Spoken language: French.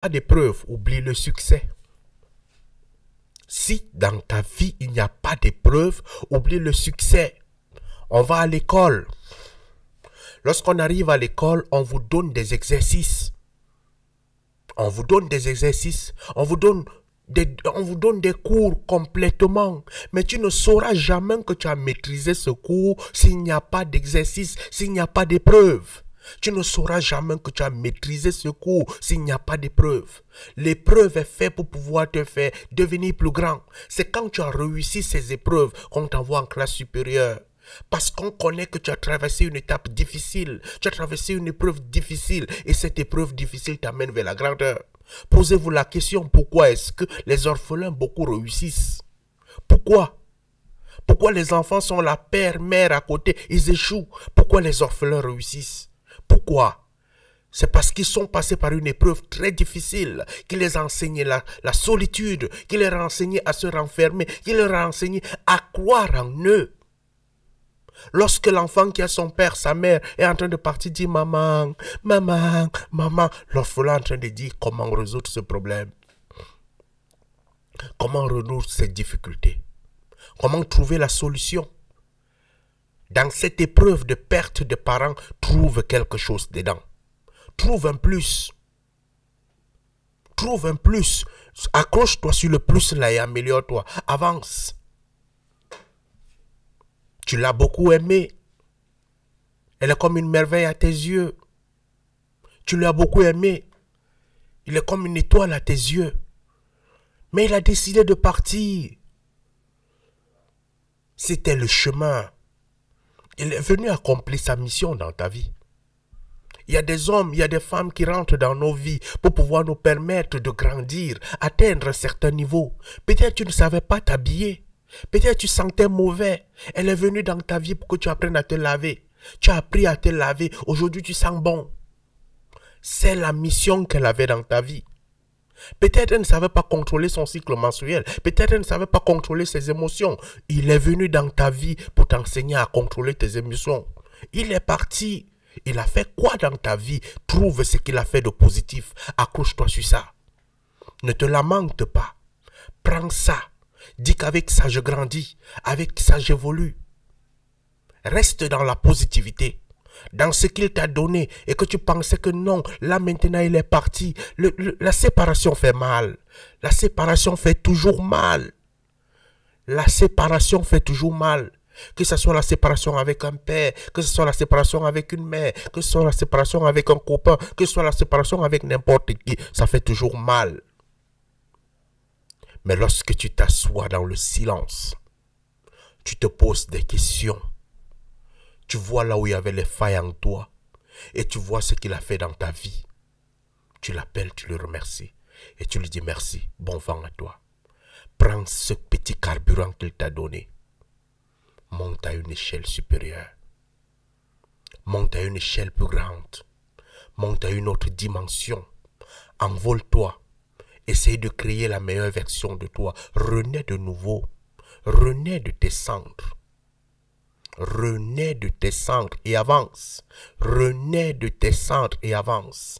Pas d'épreuve, oublie le succès. Si dans ta vie, il n'y a pas d'épreuve, oublie le succès. On va à l'école. Lorsqu'on arrive à l'école, on vous donne des exercices. On vous donne des exercices. On vous donne des cours complètement. Mais tu ne sauras jamais que tu as maîtrisé ce cours s'il n'y a pas d'exercice, s'il n'y a pas d'épreuve. Tu ne sauras jamais que tu as maîtrisé ce cours s'il n'y a pas d'épreuve. L'épreuve est faite pour pouvoir te faire devenir plus grand. C'est quand tu as réussi ces épreuves qu'on t'envoie en classe supérieure. Parce qu'on connaît que tu as traversé une étape difficile. Tu as traversé une épreuve difficile. Et cette épreuve difficile t'amène vers la grandeur. Posez-vous la question, pourquoi est-ce que les orphelins beaucoup réussissent? Pourquoi? Pourquoi les enfants sont la père, mère à côté, ils échouent? Pourquoi les orphelins réussissent? Pourquoi? C'est parce qu'ils sont passés par une épreuve très difficile, qui les a enseigné la solitude, qui les a enseigné à se renfermer, qui leur a enseigné à croire en eux. Lorsque l'enfant qui a son père, sa mère, est en train de partir dire « Maman, maman, maman », l'orphelin est en train de dire comment résoudre ce problème. Comment résoudre cette difficulté. Comment trouver la solution. Dans cette épreuve de perte de parents, trouve quelque chose dedans. Trouve un plus. Trouve un plus. Accroche-toi sur le plus là et améliore-toi. Avance. Tu l'as beaucoup aimée. Elle est comme une merveille à tes yeux. Tu l'as beaucoup aimé. Il est comme une étoile à tes yeux. Mais il a décidé de partir. C'était le chemin. Il est venu accomplir sa mission dans ta vie. Il y a des hommes, il y a des femmes qui rentrent dans nos vies pour pouvoir nous permettre de grandir, atteindre un certain niveau. Peut-être tu ne savais pas t'habiller. Peut-être tu sentais mauvais. Elle est venue dans ta vie pour que tu apprennes à te laver. Tu as appris à te laver. Aujourd'hui, tu sens bon. C'est la mission qu'elle avait dans ta vie. Peut-être elle ne savait pas contrôler son cycle menstruel. Peut-être elle ne savait pas contrôler ses émotions. Il est venu dans ta vie pour t'enseigner à contrôler tes émotions. Il est parti. Il a fait quoi dans ta vie? Trouve ce qu'il a fait de positif. Accroche-toi sur ça. Ne te lamente pas. Prends ça. Dis qu'avec ça je grandis. Avec ça j'évolue. Reste dans la positivité. Dans ce qu'il t'a donné et que tu pensais que non, là maintenant il est parti. La séparation fait mal. La séparation fait toujours mal. La séparation fait toujours mal. Que ce soit la séparation avec un père, que ce soit la séparation avec une mère, que ce soit la séparation avec un copain, que ce soit la séparation avec n'importe qui, ça fait toujours mal. Mais lorsque tu t'assois dans le silence, tu te poses des questions. Tu vois là où il y avait les failles en toi. Et tu vois ce qu'il a fait dans ta vie. Tu l'appelles, tu le remercies. Et tu lui dis merci, bon vent à toi. Prends ce petit carburant qu'il t'a donné. Monte à une échelle supérieure. Monte à une échelle plus grande. Monte à une autre dimension. Envole-toi. Essaye de créer la meilleure version de toi. Renais de nouveau. Renais de tes cendres. Renais de tes cendres et avance. Renais de tes cendres et avance.